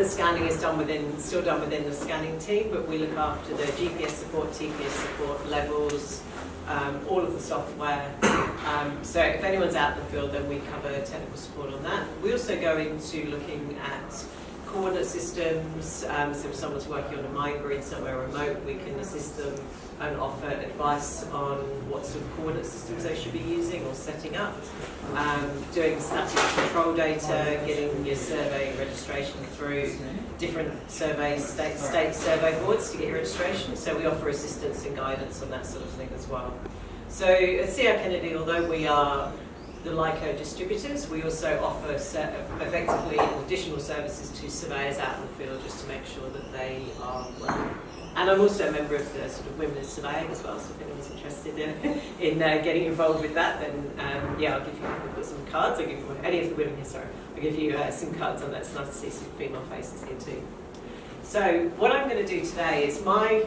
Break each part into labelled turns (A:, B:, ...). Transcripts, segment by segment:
A: the scanning is still done within the scanning team, but we look after the GPS support, TPS support, levels, all of the software. So if anyone's out in the field, then we cover technical support on that. We also go into looking at coordinate systems. So if someone's working on a mine somewhere remote, we can assist them and offer advice on what sort of coordinate systems they should be using or setting up. Doing static control data, getting your survey registration through different surveys, state survey boards to get your registration. So we offer assistance and guidance on that sort of thing as well. So at CR Kennedy, although we are the Leica distributors, we also offer effectively additional services to surveyors out in the field just to make sure that they are well. And I'm also a member of the sort of women in surveying as well, so if anyone's interested in getting involved with that, then yeah, I'll give you, we've got some cards, I'll give you any of the women here, sorry, I'll give you some cards on that. It's nice to see some female faces here too. So what I'm going to do today is, my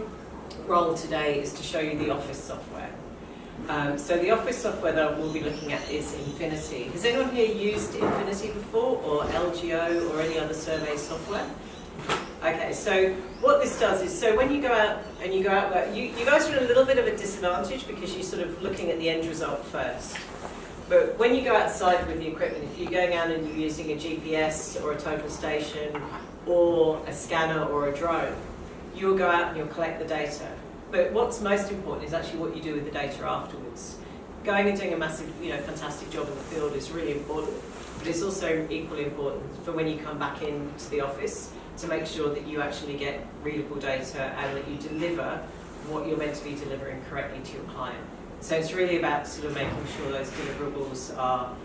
A: role today is to show you the office software. So the office software that we'll be looking at is Infinity. Has anyone here used Infinity before, or LGO, or any other survey software? Okay, so what this does is, so when you go out and you guys are in a little bit of a disadvantage because you're sort of looking at the end result first. But when you go outside with the equipment, if you're going out and you're using a GPS or a total station or a scanner or a drone, you'll go out and you'll collect the data. But what's most important is actually what you do with the data afterwards. Going and doing a massive, fantastic job in the field is really important, but it's also equally important for when you come back into the office to make sure that you actually get readable data and that you deliver what you're meant to be delivering correctly to your client. So it's really about sort of making sure those deliverables are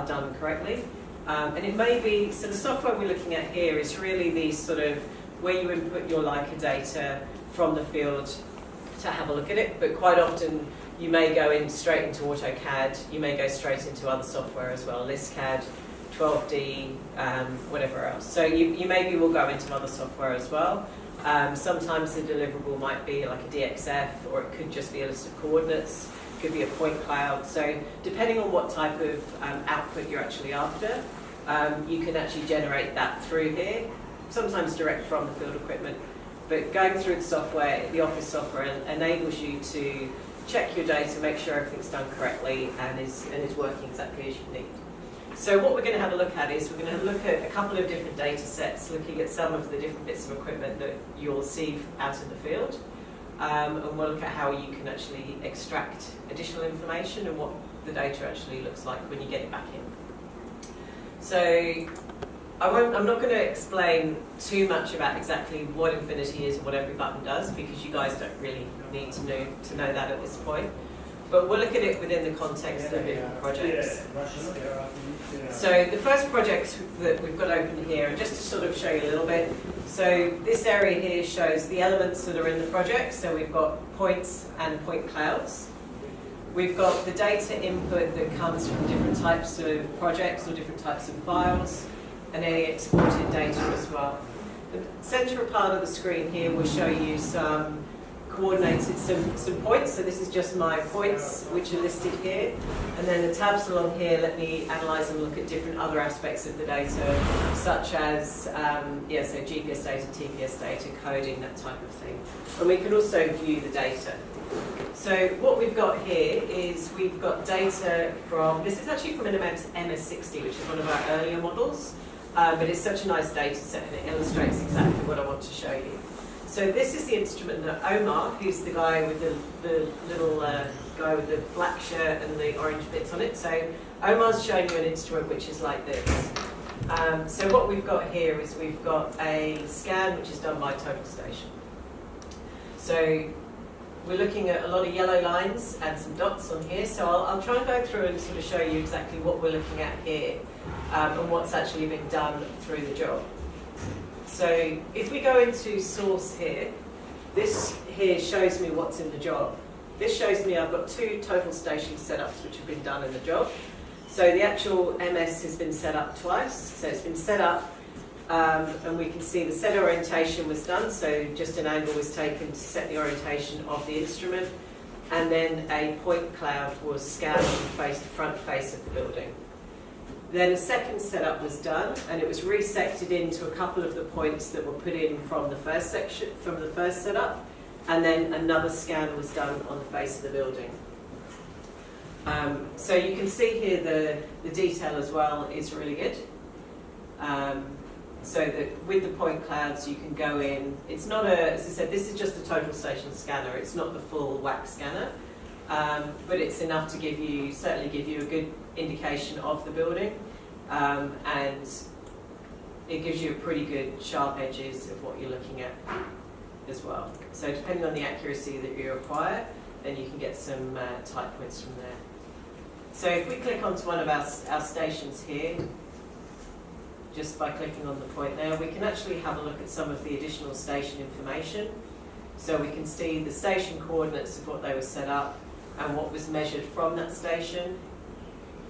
A: done correctly. And it may be, so the software we're looking at here is really the sort of where you input your Leica data from the field to have a look at it, but quite often you may go in straight into AutoCAD, you may go straight into other software as well, ListCAD, 12D, whatever else. So you maybe will go into other software as well. Sometimes the deliverable might be like a DXF, or it could just be a list of coordinates, it could be a point cloud. So depending on what type of output you're actually after, you can actually generate that through here, sometimes direct from the field equipment. But going through the software, the office software enables you to check your data, make sure everything's done correctly and is working exactly as you need. So what we're going to have a look at is, we're going to look at a couple of different data sets, looking at some of the different bits of equipment that you'll see out in the field. And we'll look at how you can actually extract additional information and what the data actually looks like when you get it back in. So I'm not going to explain too much about exactly what Infinity is and what every button does, because you guys don't really need to know that at this point. But we'll look at it within the context of different projects. So the first project that we've got open here, and just to sort of show you a little bit, so this area here shows the elements that are in the project. So we've got points and point clouds. We've got the data input that comes from different types of projects or different types of files, and any exported data as well. The central part of the screen here will show you some coordinated, some points. So this is just my points, which are listed here. And then the tabs along here let me analyse and look at different other aspects of the data, such as, so GPS data, TPS data, coding, that type of thing. And we can also view the data. So what we've got here is we've got data from, this is actually from an MS60, which is one of our earlier models. But it's such a nice data set, and it illustrates exactly what I want to show you. So this is the instrument that Omar, who's the guy with the little guy with the black shirt and the orange bits on it. So Omar's showing you an instrument which is like this. So what we've got here is we've got a scan which is done by total station. So we're looking at a lot of yellow lines and some dots on here. So I'll try and go through and sort of show you exactly what we're looking at here. And what's actually been done through the job. So if we go into source here, this here shows me what's in the job. This shows me I've got 2 total station setups which have been done in the job. So the actual MS has been set up twice. So it's been set up, and we can see the set orientation was done. So just an angle was taken to set the orientation of the instrument, and then a point cloud was scanned on the front face of the building. Then a second setup was done, and it was resected into a couple of the points that were put in from the first setup, and then another scan was done on the face of the building. So you can see here the detail as well is really good. So that with the point clouds you can go in. It's not as I said, this is just the total station scanner. It's not the full wax scanner, but it's enough to certainly give you a good indication of the building, and it gives you a pretty good sharp edges of what you're looking at as well. So depending on the accuracy that you require, then you can get some tight points from there. So if we click onto one of our stations here, just by clicking on the point there, we can actually have a look at some of the additional station information. So we can see the station coordinates of what they were set up and what was measured from that station.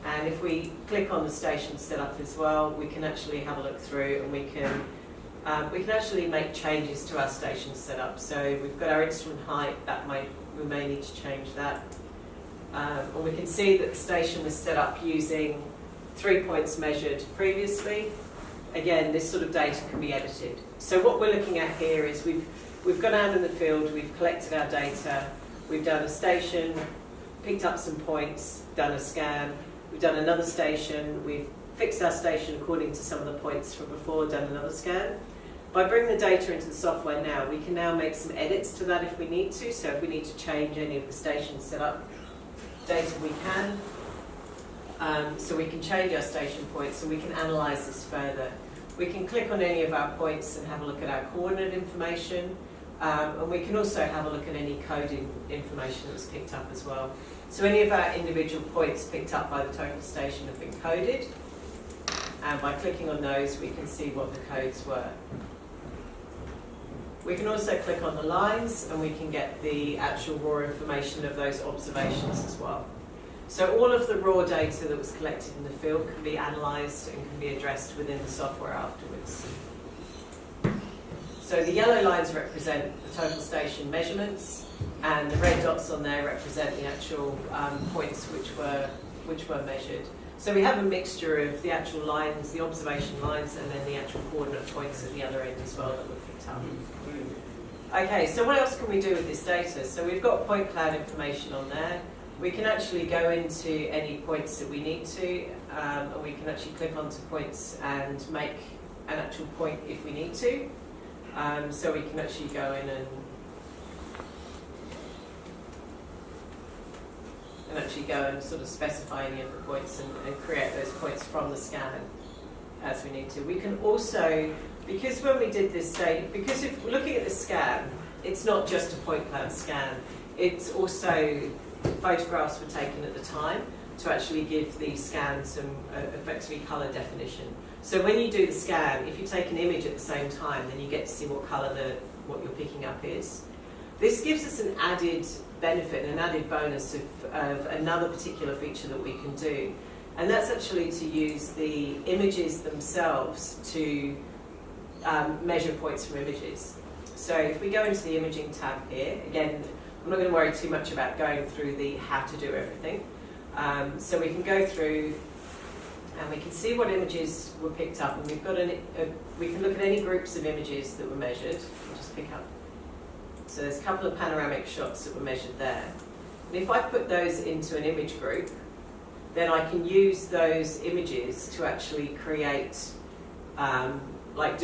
A: And if we click on the station setup as well, we can actually have a look through, and we can actually make changes to our station setup. So we've got our instrument height, we may need to change that. And we can see that the station was set up using 3 points measured previously. Again, this sort of data can be edited. So what we're looking at here is we've gone out in the field, we've collected our data, we've done a station, picked up some points, done a scan, we've done another station, we've fixed our station according to some of the points from before, done another scan. By bringing the data into the software now, we can now make some edits to that if we need to. So if we need to change any of the station setup data, we can. So we can change our station points, and we can analyse this further. We can click on any of our points and have a look at our coordinate information, and we can also have a look at any coding information that was picked up as well. So any of our individual points picked up by the total station have been coded, and by clicking on those we can see what the codes were. We can also click on the lines, and we can get the actual raw information of those observations as well. So all of the raw data that was collected in the field can be analysed and can be addressed within the software afterwards. So the yellow lines represent the total station measurements, and the red dots on there represent the actual points which were measured. So we have a mixture of the actual lines, the observation lines, and then the actual coordinate points at the other end as well that were picked up. Okay, so what else can we do with this data? So we've got point cloud information on there. We can actually go into any points that we need to, and we can actually click onto points and make an actual point if we need to. So we can actually go in and actually go and sort of specify any of the points and create those points from the scan as we need to. We can also, because when we did this because if we're looking at the scan, it's not just a point cloud scan, it's also photographs were taken at the time to actually give the scan some effectively colour definition. So when you do the scan, if you take an image at the same time, then you get to see what colour what you're picking up is. This gives us an added benefit, an added bonus of another particular feature that we can do, and that's actually to use the images themselves to measure points from images. So if we go into the imaging tab here, again, I'm not going to worry too much about going through the how to do everything. So we can go through and we can see what images were picked up, and we've got we can look at any groups of images that were measured. I'll just pick up. So there's a couple of panoramic shots that were measured there. And if I put those into an image group, then I can use those images to actually create, almost like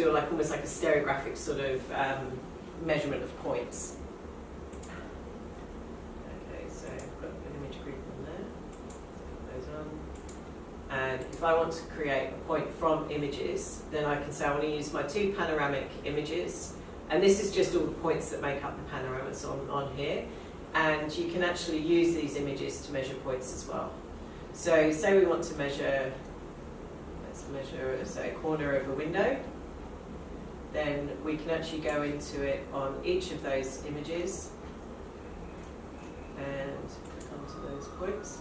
A: a stereographic sort of measurement of points. Okay, so I've got an image group on there. Put those on. And if I want to create a point from images, then I can say I want to use my 2 panoramic images. And this is just all the points that make up the panoramas on here. And you can actually use these images to measure points as well. So say we want to measure, let's measure say a corner of a window. Then we can actually go into it on each of those images and click onto those points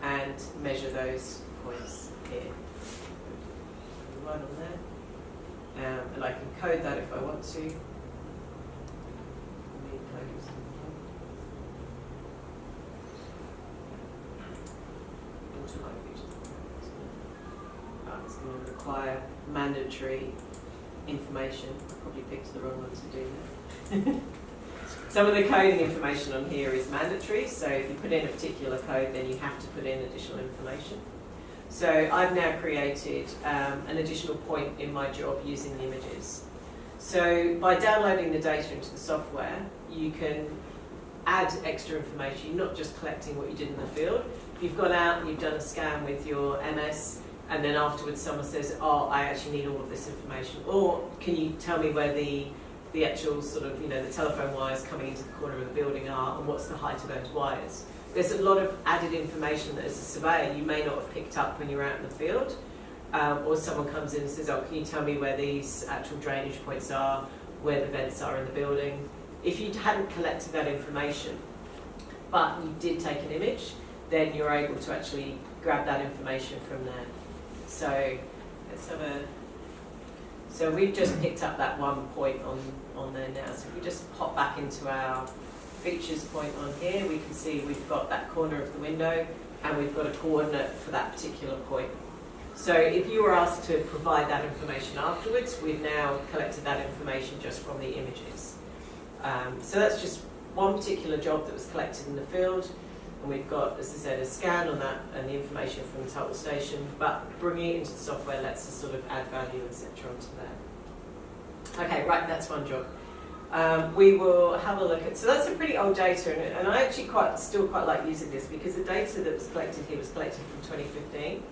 A: and measure those points here. Right on there. And I can code that if I want to. mandatory information. I probably picked the wrong one to do that. Some of the coding information on here is mandatory, so if you put in a particular code, then you have to put in additional information. So I've now created an additional point in my job using the images. So by downloading the data into the software, you can add extra information. You're not just collecting what you did in the field. If you've gone out and you've done a scan with your MS, and then afterwards someone says, oh, I actually need all of this information, or can you tell me where the actual sort of, the telephone wires coming into the corner of the building are, and what's the height of those wires. There's a lot of added information that as a surveyor you may not have picked up when you're out in the field, or someone comes in and says, oh, can you tell me where these actual drainage points are, where the vents are in the building. If you hadn't collected that information, but you did take an image, then you're able to actually grab that information from there. So let's have a... So we've just picked up that one point on there now. So if we just pop back into our features point on here, we can see we've got that corner of the window and we've got a coordinate for that particular point. So if you were asked to provide that information afterwards, we've now collected that information just from the images. So that's just one particular job that was collected in the field. And we've got, as I said, a scan on that and the information from the total station, but bringing it into the software lets us sort of add value, etc. onto there. Okay, right, that's one job. We will have a look at, so that's a pretty old data, and I actually still quite like using this because the data that was collected here was collected from 2015.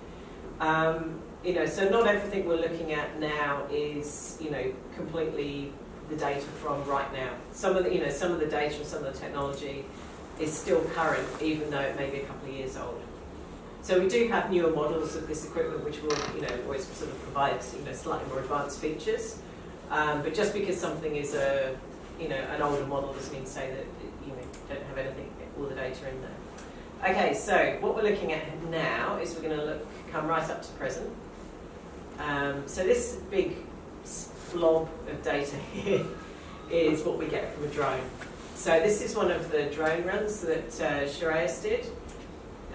A: So not everything we're looking at now is, completely the data from right now. Some of the data and some of the technology is still current, even though it may be a couple of years old. So we do have newer models of this equipment, which will, always sort of provide, slightly more advanced features. But just because something is an older model doesn't mean to say that don't have anything, all the data in there. Okay, so what we're looking at now is we're going to come right up to present. So this big blob of data here is what we get from a drone. So this is one of the drone runs that Shirayas did.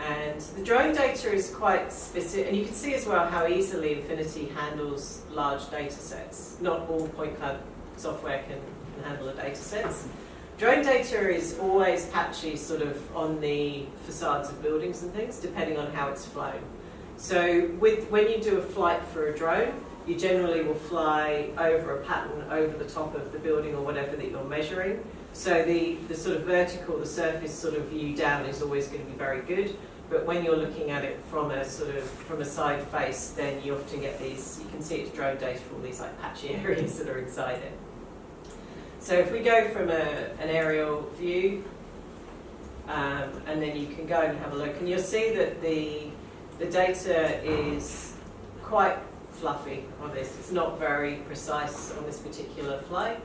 A: And the drone data is quite specific, and you can see as well how easily Infinity handles large data sets. Not all point cloud software can handle the data sets. Drone data is always patchy sort of on the facades of buildings and things, depending on how it's flown. So when you do a flight for a drone, you generally will fly over a pattern over the top of the building or whatever that you're measuring. So the sort of vertical, the surface sort of view down is always going to be very good. But when you're looking at it from a side face, then you often get these, you can see it's drone data from all these like patchy areas that are inside it. So if we go from an aerial view, and then you can go and have a look, and you'll see that the data is quite fluffy on this. It's not very precise on this particular flight.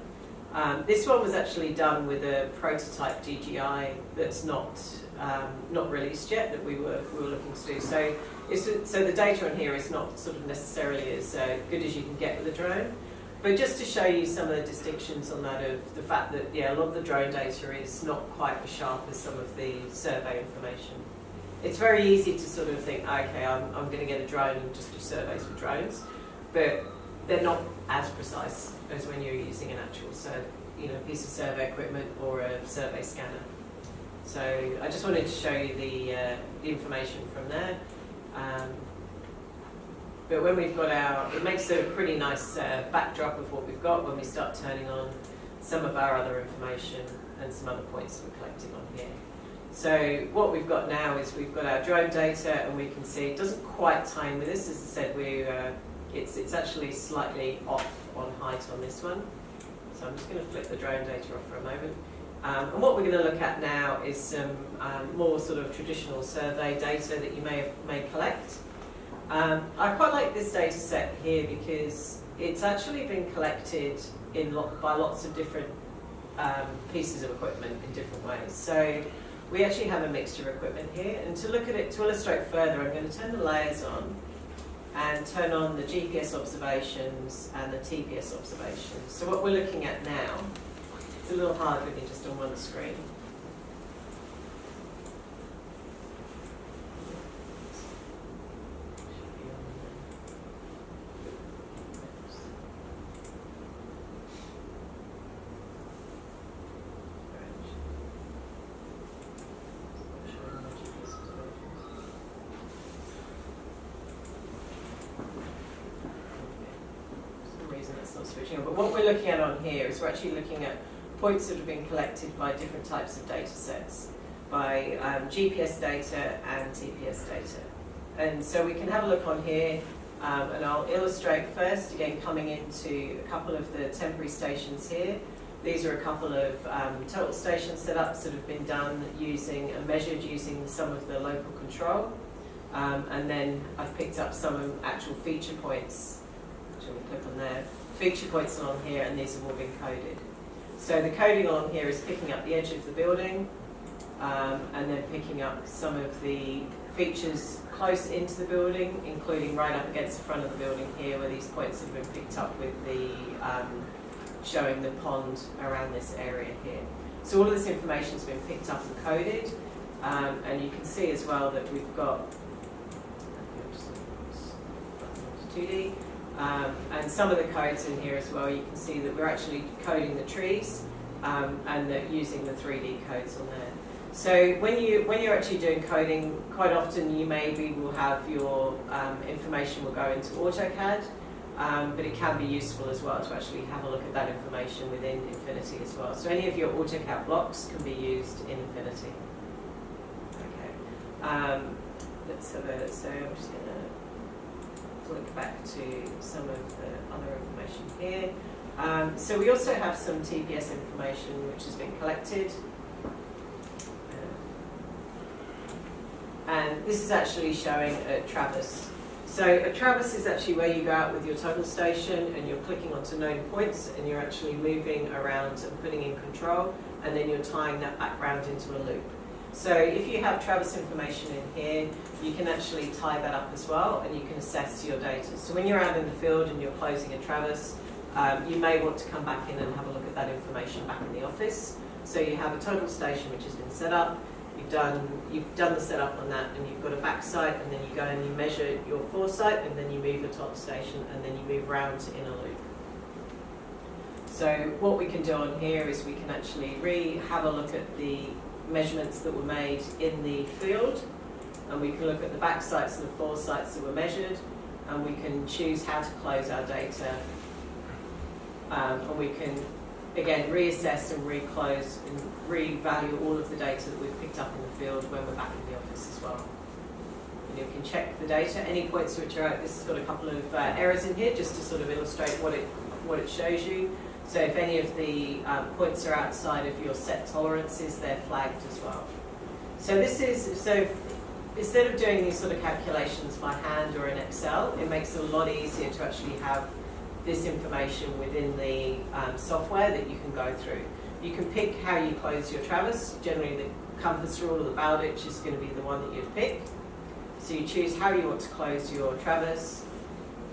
A: This one was actually done with a prototype DJI that's not released yet, that we were looking to do. So the data on here is not sort of necessarily as good as you can get with a drone. But just to show you some of the distinctions on that, of the fact that a lot of the drone data is not quite as sharp as some of the survey information. It's very easy to sort of think, okay, I'm going to get a drone and just do surveys with drones, but they're not as precise as when you're using an actual piece of survey equipment or a survey scanner. So I just wanted to show you the information from there. But when we've got it makes a pretty nice backdrop of what we've got when we start turning on some of our other information and some other points we're collecting on here. So what we've got now is we've got our drone data, and we can see it doesn't quite tie in with this. As I said, it's actually slightly off on height on this one. So I'm just going to flip the drone data off for a moment. And what we're going to look at now is some more sort of traditional survey data that you may collect. I quite like this data set here because it's actually been collected by lots of different pieces of equipment in different ways. So we actually have a mixture of equipment here, and to look at it, to illustrate further, I'm going to turn the layers on and turn on the GPS observations and the TPS observations. So what we're looking at now, it's a little hard when you're just on one screen. switching on. But what we're looking at on here is we're actually looking at points that have been collected by different types of data sets, by GPS data and TPS data. And so we can have a look on here, and I'll illustrate first, again, coming into a couple of the temporary stations here. These are a couple of total station setups that have been done using and measured using some of the local control. And then I've picked up some actual feature points. Actually, click on there. Feature points along here, and these have all been coded. So the coding along here is picking up the edge of the building, and then picking up some of the features close into the building, including right up against the front of the building here, where these points have been picked up with the showing the pond around this area here. So all of this information has been picked up and coded, and you can see as well that we've got 2D, and some of the codes in here as well. You can see that we're actually coding the trees, and that using the 3D codes on there. So when you're actually doing coding, quite often you maybe will have your information will go into AutoCAD, but it can be useful as well to actually have a look at that information within Infinity as well. So any of your AutoCAD blocks can be used in Infinity. Okay, let's have a, so I'm just going to flick back to some of the other information here. So we also have some TPS information which has been collected. And this is actually showing a traverse. So a traverse is actually where you go out with your total station and you're clicking onto known points and you're actually moving around and putting in control, and then you're tying that background into a loop. So if you have traverse information in here, you can actually tie that up as well, and you can assess your data. So when you're out in the field and you're closing a traverse, you may want to come back in and have a look at that information back in the office. So you have a total station which has been set up. You've done the setup on that, and you've got a backside, and then you go and you measure your foresight, and then you move a top station, and then you move round in a loop. So what we can do on here is we can actually have a look at the measurements that were made in the field, and we can look at the backsights and the foresights that were measured, and we can choose how to close our data, and we can again reassess and reclose and revalue all of the data that we've picked up in the field when we're back in the office as well. And you can check the data, any points which are out. This has got a couple of errors in here just to sort of illustrate what it shows you. So if any of the points are outside of your set tolerances, they're flagged as well. So instead of doing these sort of calculations by hand or in Excel, it makes it a lot easier to actually have this information within the software that you can go through. You can pick how you close your traverse. Generally the compass rule or the Bowditch is going to be the one that you'd pick. So you choose how you want to close your traverse,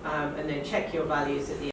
A: and then check your values at the